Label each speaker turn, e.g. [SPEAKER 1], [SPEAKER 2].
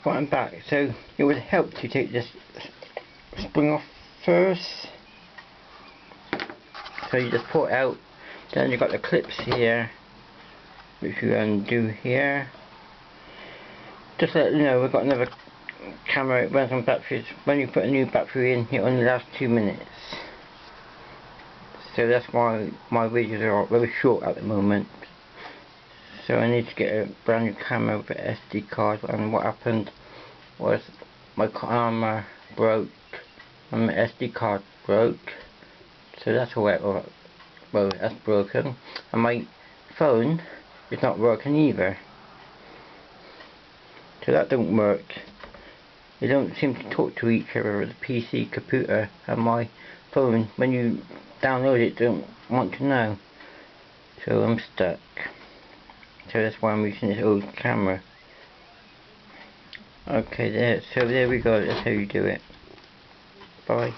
[SPEAKER 1] front and back. So it would help to take this spring off first. So you just pull it out, then you've got the clips here, which you undo here. Just to let you know, we've got another camera, it runs on batteries. When you put a new battery in, it only lasts 2 minutes. So that's why my videos are very short at the moment. So I need to get a brand new camera with an SD card, and what happened was my camera broke and my SD card broke. So that's all right, well, that's broken, and my phone is not working either. So that don't work. They don't seem to talk to each other, the PC computer and my phone. When you download it, don't want to know. So I'm stuck. So that's why I'm using this old camera. Okay, so there we go, that's how you do it. Bye.